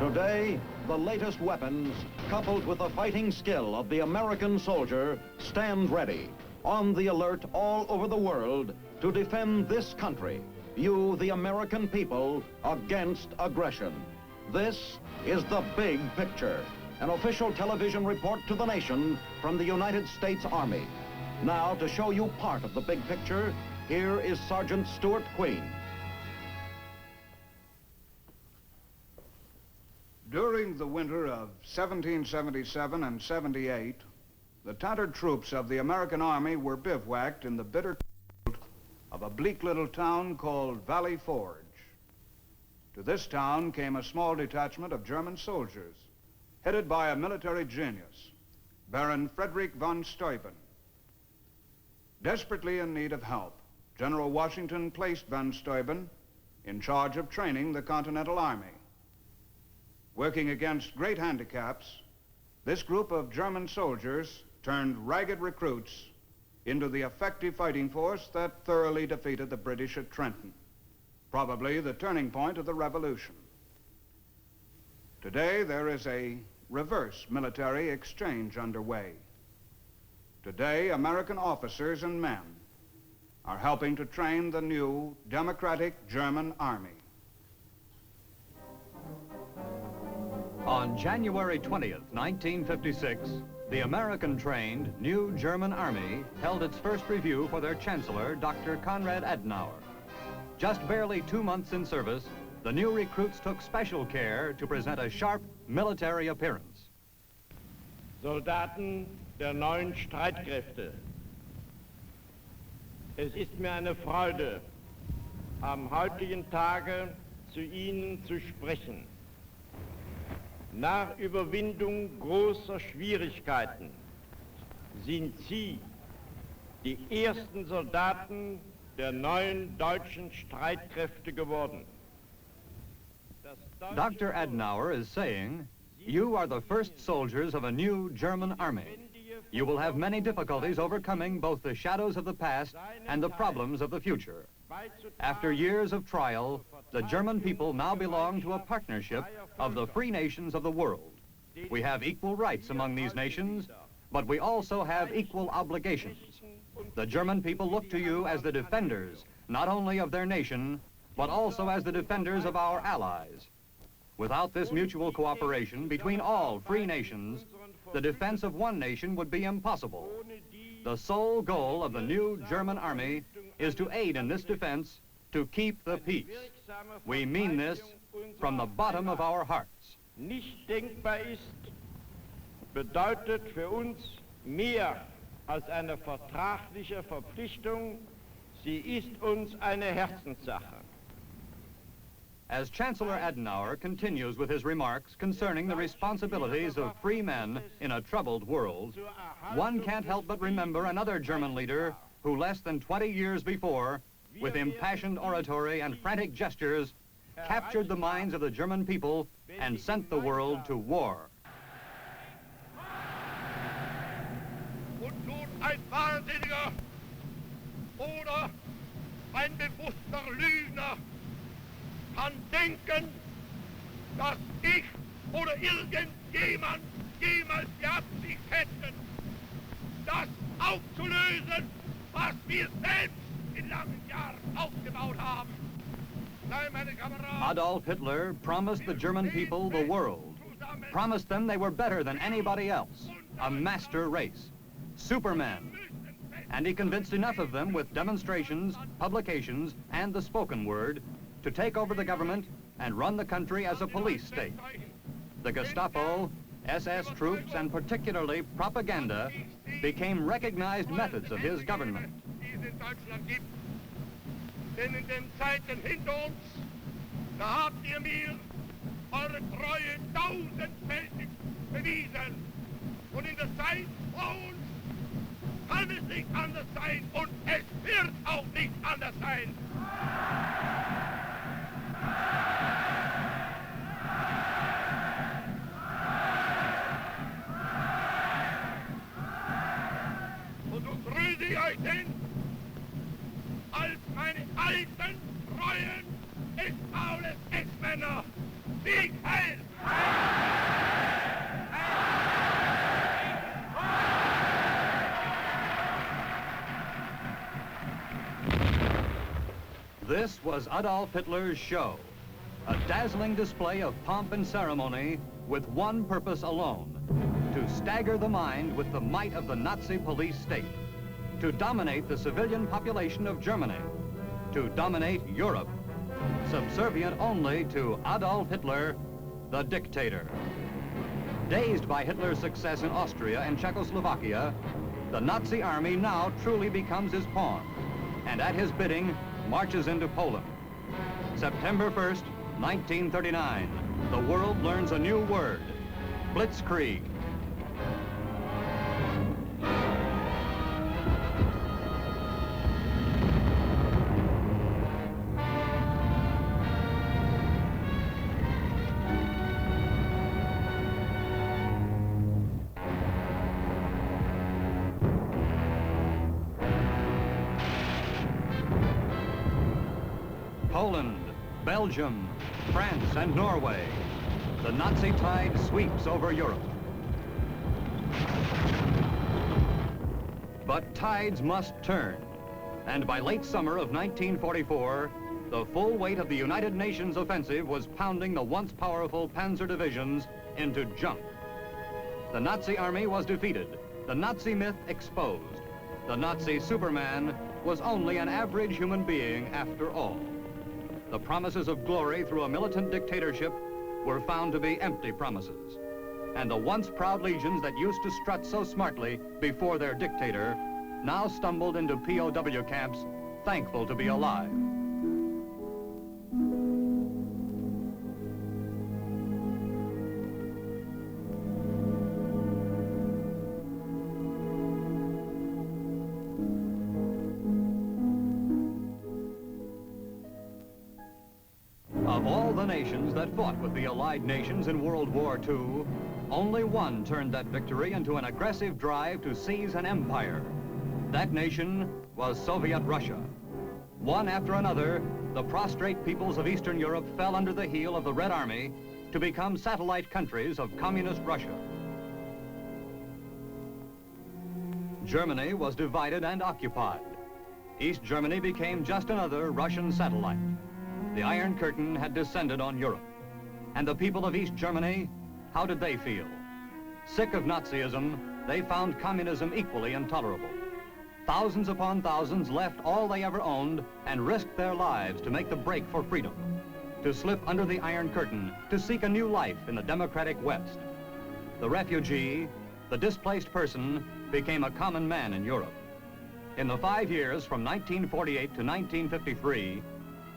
Today, the latest weapons, coupled with the fighting skill of the American soldier, stand ready, on the alert all over the world to defend this country, you, the American people, against aggression. This is The Big Picture, an official television report to the nation from the United States Army. Now, to show you part of the big picture, here is Sergeant Stuart Queen. During the winter of 1777 and 78, the tattered troops of the American Army were bivouacked in the bitter cold of a bleak little town called Valley Forge. To this town came a small detachment of German soldiers, headed by a military genius, Baron Frederick von Steuben. Desperately in need of help, General Washington placed von Steuben in charge of training the Continental Army. Working against great handicaps, this group of German soldiers turned ragged recruits into the effective fighting force that thoroughly defeated the British at Trenton, probably the turning point of the Revolution. Today, there is a reverse military exchange underway. Today, American officers and men are helping to train the new democratic German army. On January 20th, 1956, the American-trained new German Army held its first review for their Chancellor, Dr. Konrad Adenauer. Just barely 2 months in service, the new recruits took special care to present a sharp military appearance. Soldaten der neuen Streitkräfte. Es ist mir eine Freude, am heutigen Tage zu Ihnen zu sprechen. Nach Überwindung großer Schwierigkeiten sind Sie die ersten Soldaten der neuen deutschen Streitkräfte geworden. Dr. Adenauer is saying, you are the first soldiers of a new German army. You will have many difficulties overcoming both the shadows of the past and the problems of the future. After years of trial, the German people now belong to a partnership of the free nations of the world. We have equal rights among these nations, but we also have equal obligations. The German people look to you as the defenders, not only of their nation, but also as the defenders of our allies. Without this mutual cooperation between all free nations, the defense of one nation would be impossible. The sole goal of the new German army is to aid in this defense, to keep the peace. We mean this from the bottom of our hearts. Nicht denkbar ist, bedeutet für uns mehr als eine vertragliche Verpflichtung. Sie ist uns eine Herzenssache. As Chancellor Adenauer continues with his remarks concerning the responsibilities of free men in a troubled world, one can't help but remember another German leader who less than 20 years before, with impassioned oratory and frantic gestures, captured the minds of the German people and sent the world to war. Und nun ein Wahnsinniger oder ein bewusster Lügner kann denken, dass ich oder irgendjemand jemals die Absicht hätten, das aufzulösen, was wir selbst in langen Jahren aufgebaut haben. Nein, meine Kameraden. Adolf Hitler promised the German people the world, promised them they were better than anybody else, a master race, supermen. And he convinced enough of them with demonstrations, publications, and the spoken word to take over the government and run the country as a police state. The Gestapo, SS troops, and particularly propaganda became recognized methods of his government. Denn in den Zeiten hinter uns, da habt ihr mir eure Treue tausendfältig bewiesen. Und in der Zeit vor uns kann es nicht anders sein und es wird auch nicht anders sein. Und so grüße ich euch denn als meine alten, treuen, Ex-Männer. Sieg heil! This was Adolf Hitler's show, a dazzling display of pomp and ceremony with one purpose alone: to stagger the mind with the might of the Nazi police state, to dominate the civilian population of Germany, to dominate Europe, subservient only to Adolf Hitler, the dictator. Dazed by Hitler's success in Austria and Czechoslovakia, the Nazi army now truly becomes his pawn, and at his bidding, marches into Poland. September 1st, 1939, the world learns a new word: Blitzkrieg. Poland, Belgium, France, and Norway. The Nazi tide sweeps over Europe. But tides must turn, and by late summer of 1944, the full weight of the United Nations offensive was pounding the once powerful panzer divisions into junk. The Nazi army was defeated, the Nazi myth exposed. The Nazi Superman was only an average human being after all. The promises of glory through a militant dictatorship were found to be empty promises. And the once proud legions that used to strut so smartly before their dictator now stumbled into POW camps, thankful to be alive. Of all the nations that fought with the Allied nations in World War II, only one turned that victory into an aggressive drive to seize an empire. That nation was Soviet Russia. One after another, the prostrate peoples of Eastern Europe fell under the heel of the Red Army to become satellite countries of communist Russia. Germany was divided and occupied. East Germany became just another Russian satellite. The Iron Curtain had descended on Europe. And the people of East Germany, how did they feel? Sick of Nazism, they found communism equally intolerable. Thousands upon thousands left all they ever owned and risked their lives to make the break for freedom, to slip under the Iron Curtain, to seek a new life in the democratic West. The refugee, the displaced person, became a common man in Europe. In the 5 years from 1948 to 1953,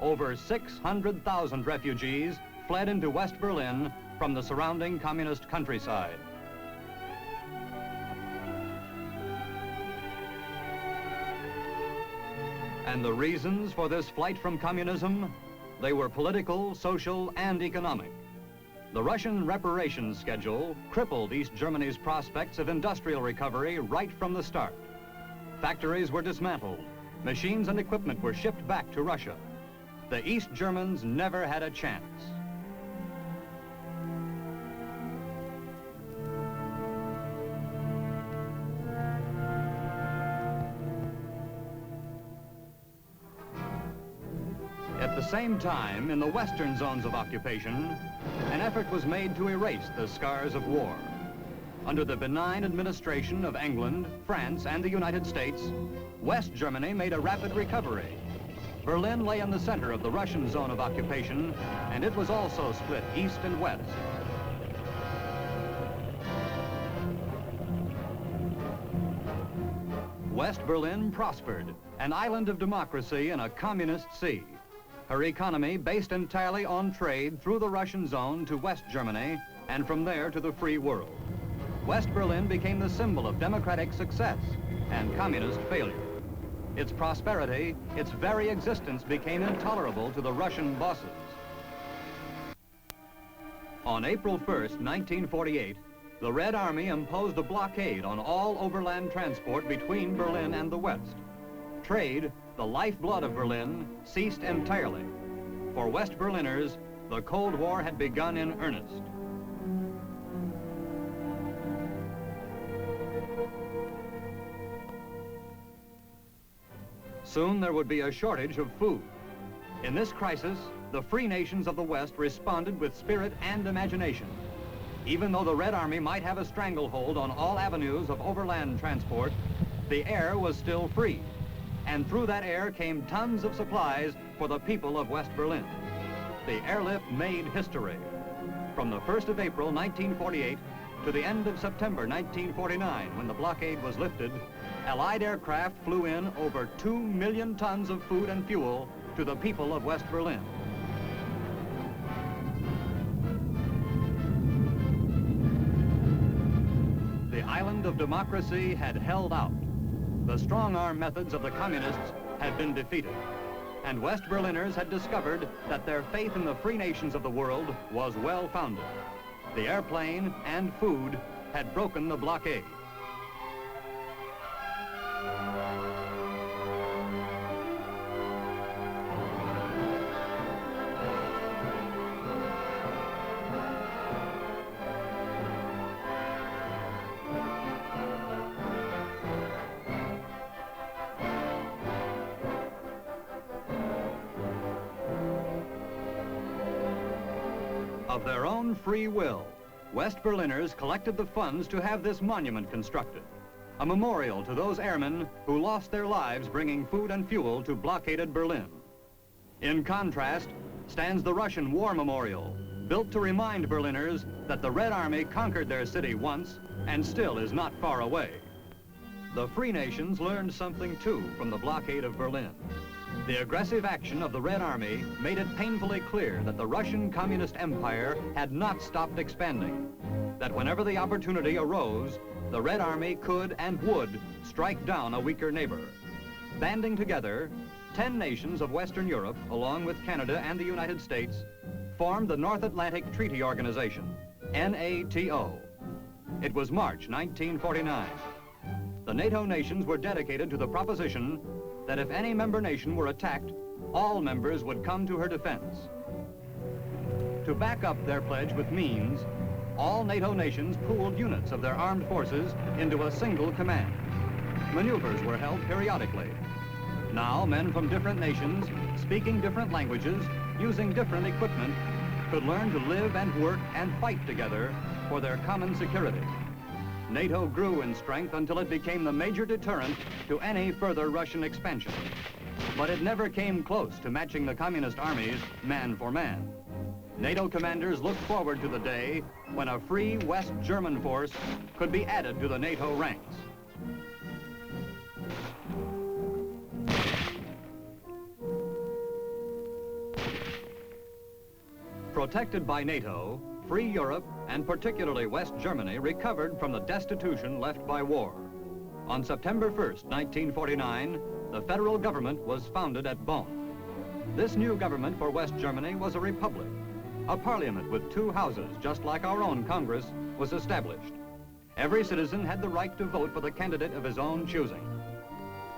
over 600,000 refugees fled into West Berlin from the surrounding communist countryside. And the reasons for this flight from communism? They were political, social, and economic. The Russian reparations schedule crippled East Germany's prospects of industrial recovery right from the start. Factories were dismantled. Machines and equipment were shipped back to Russia. The East Germans never had a chance. At the same time, in the western zones of occupation, an effort was made to erase the scars of war. Under the benign administration of England, France, and the United States, West Germany made a rapid recovery. Berlin lay in the center of the Russian zone of occupation, and it was also split east and west. West Berlin prospered, an island of democracy in a communist sea. Her economy based entirely on trade through the Russian zone to West Germany, and from there to the free world. West Berlin became the symbol of democratic success and communist failure. Its prosperity, its very existence became intolerable to the Russian bosses. On April 1st, 1948, the Red Army imposed a blockade on all overland transport between Berlin and the West. Trade, the lifeblood of Berlin, ceased entirely. For West Berliners, the Cold War had begun in earnest. Soon there would be a shortage of food. In this crisis, the free nations of the West responded with spirit and imagination. Even though the Red Army might have a stranglehold on all avenues of overland transport, the air was still free. And through that air came tons of supplies for the people of West Berlin. The airlift made history. From the 1st of April 1948 to the end of September 1949, when the blockade was lifted, Allied aircraft flew in over 2 million tons of food and fuel to the people of West Berlin. The island of democracy had held out. The strong-arm methods of the communists had been defeated, and West Berliners had discovered that their faith in the free nations of the world was well-founded. The airplane and food had broken the blockade. Of their own free will, West Berliners collected the funds to have this monument constructed, a memorial to those airmen who lost their lives bringing food and fuel to blockaded Berlin. In contrast, stands the Russian War Memorial, built to remind Berliners that the Red Army conquered their city once and still is not far away. The free nations learned something too from the blockade of Berlin. The aggressive action of the Red Army made it painfully clear that the Russian Communist Empire had not stopped expanding, that whenever the opportunity arose, the Red Army could and would strike down a weaker neighbor. Banding together, 10 nations of Western Europe, along with Canada and the United States, formed the North Atlantic Treaty Organization, NATO. It was March 1949. The NATO nations were dedicated to the proposition that if any member nation were attacked, all members would come to her defense. To back up their pledge with means, all NATO nations pooled units of their armed forces into a single command. Maneuvers were held periodically. Now, men from different nations, speaking different languages, using different equipment, could learn to live and work and fight together for their common security. NATO grew in strength until it became the major deterrent to any further Russian expansion. But it never came close to matching the communist armies man for man. NATO commanders looked forward to the day when a free West German force could be added to the NATO ranks. Protected by NATO, free Europe, and particularly West Germany, recovered from the destitution left by war. On September 1st, 1949, the federal government was founded at Bonn. This new government for West Germany was a republic. A parliament with 2 houses, just like our own Congress, was established. Every citizen had the right to vote for the candidate of his own choosing.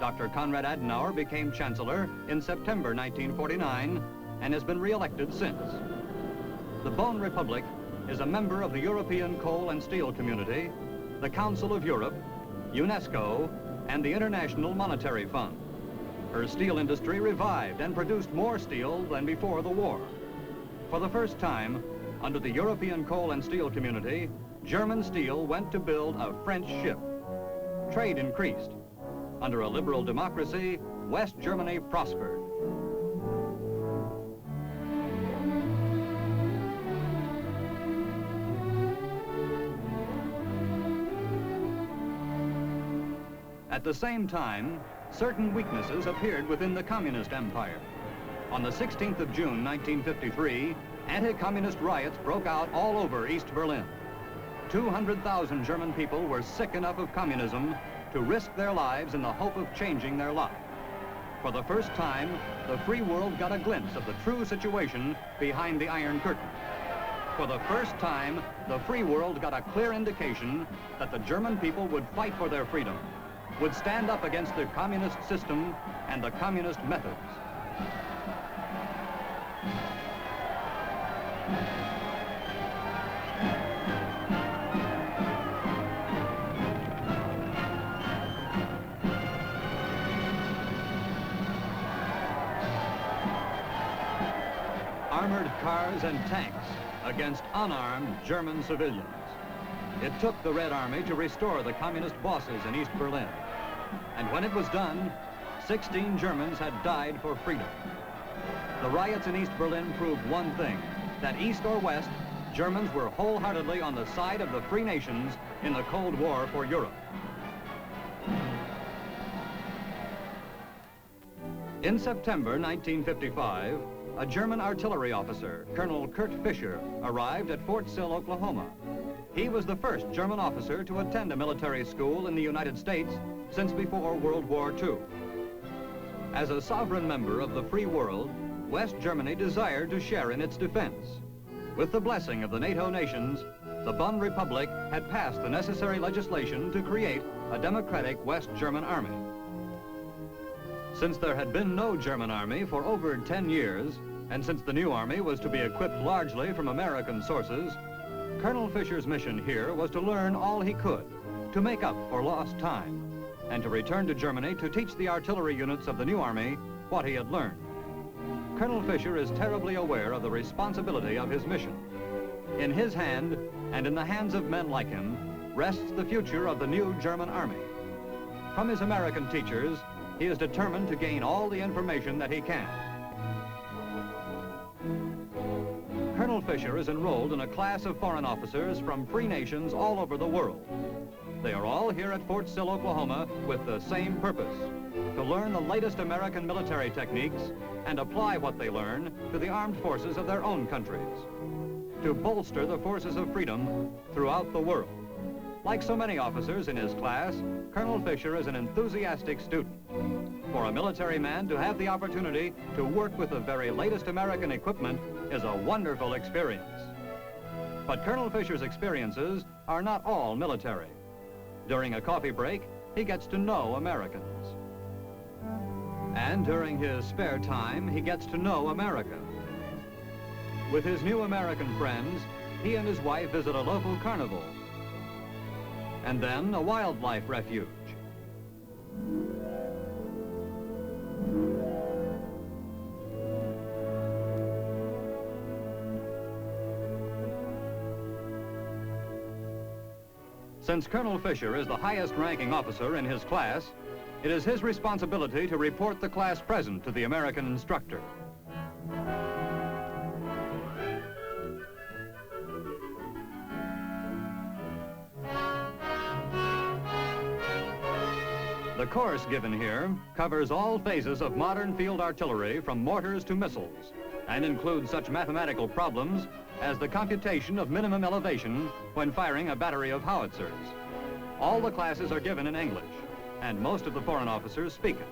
Dr. Konrad Adenauer became chancellor in September 1949 and has been re-elected since. The Bonn Republic is a member of the European Coal and Steel Community, the Council of Europe, UNESCO, and the International Monetary Fund. Her steel industry revived and produced more steel than before the war. For the first time, under the European Coal and Steel Community, German steel went to build a French ship. Trade increased. Under a liberal democracy, West Germany prospered. At the same time, certain weaknesses appeared within the communist empire. On the 16th of June, 1953, anti-communist riots broke out all over East Berlin. 200,000 German people were sick enough of communism to risk their lives in the hope of changing their lot. For the first time, the free world got a glimpse of the true situation behind the Iron Curtain. For the first time, the free world got a clear indication that the German people would fight for their freedom, would stand up against the communist system and the communist methods. armored cars and tanks against unarmed German civilians. It took the Red Army to restore the communist bosses in East Berlin. And when it was done, 16 Germans had died for freedom. The riots in East Berlin proved one thing, that East or West, Germans were wholeheartedly on the side of the free nations in the Cold War for Europe. In September 1955, a German artillery officer, Colonel Kurt Fischer, arrived at Fort Sill, Oklahoma. He was the first German officer to attend a military school in the United States since before World War II. As a sovereign member of the free world, West Germany desired to share in its defense. With the blessing of the NATO nations, the Bonn Republic had passed the necessary legislation to create a democratic West German army. Since there had been no German army for over 10 years, and since the new army was to be equipped largely from American sources, Colonel Fischer's mission here was to learn all he could, to make up for lost time, and to return to Germany to teach the artillery units of the new army what he had learned. Colonel Fischer is terribly aware of the responsibility of his mission. In his hand, and in the hands of men like him, rests the future of the new German army. From his American teachers, he is determined to gain all the information that he can. Colonel Fischer is enrolled in a class of foreign officers from free nations all over the world. They are all here at Fort Sill, Oklahoma, with the same purpose, to learn the latest American military techniques and apply what they learn to the armed forces of their own countries, to bolster the forces of freedom throughout the world. Like so many officers in his class, Colonel Fischer is an enthusiastic student. For a military man to have the opportunity to work with the very latest American equipment is a wonderful experience. But Colonel Fischer's experiences are not all military. During a coffee break, he gets to know Americans. And during his spare time, he gets to know America. With his new American friends, he and his wife visit a local carnival, and then a wildlife refuge. Since Colonel Fischer is the highest-ranking officer in his class, it is his responsibility to report the class present to the American instructor. The course given here covers all phases of modern field artillery from mortars to missiles and includes such mathematical problems as the computation of minimum elevation when firing a battery of howitzers. All the classes are given in English, and most of the foreign officers speak it.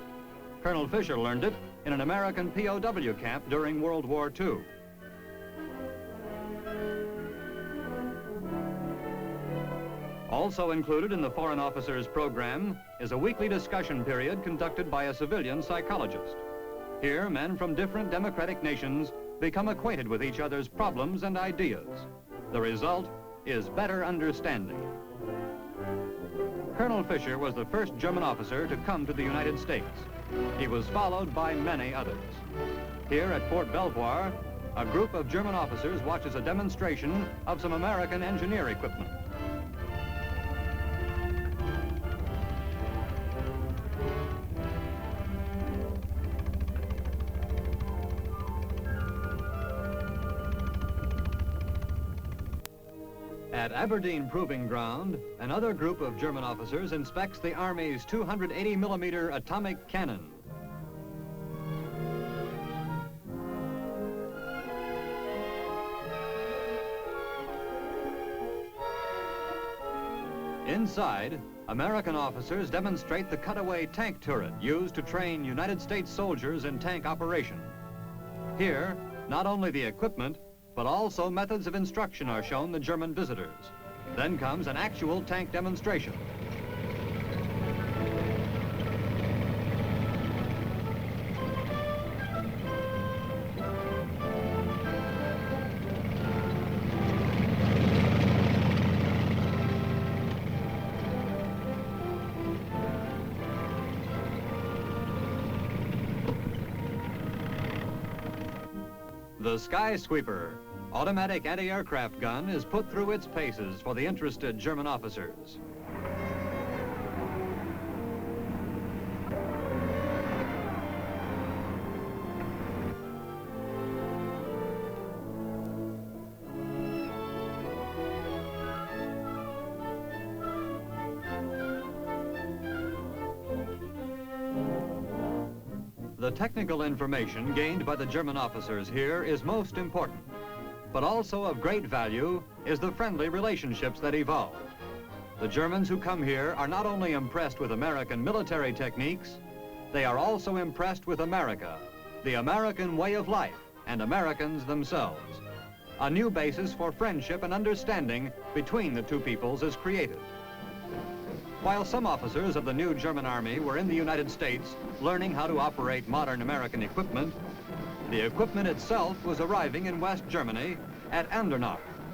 Colonel Fischer learned it in an American POW camp during World War II. Also included in the foreign officers program is a weekly discussion period conducted by a civilian psychologist. Here, men from different democratic nations become acquainted with each other's problems and ideas. The result is better understanding. Colonel Fischer was the first German officer to come to the United States. He was followed by many others. Here at Fort Belvoir, a group of German officers watches a demonstration of some American engineer equipment. At Aberdeen Proving Ground, another group of German officers inspects the Army's 280mm atomic cannon. Inside, American officers demonstrate the cutaway tank turret used to train United States soldiers in tank operation. Here, not only the equipment, but also methods of instruction are shown the German visitors. Then comes an actual tank demonstration. The Skysweeper, automatic anti-aircraft gun, is put through its paces for the interested German officers. The technical information gained by the German officers here is most important, but also of great value is the friendly relationships that evolve. The Germans who come here are not only impressed with American military techniques, they are also impressed with America, the American way of life, and Americans themselves. A new basis for friendship and understanding between the two peoples is created. While some officers of the new German Army were in the United States learning how to operate modern American equipment, the equipment itself was arriving in West Germany at Andernach.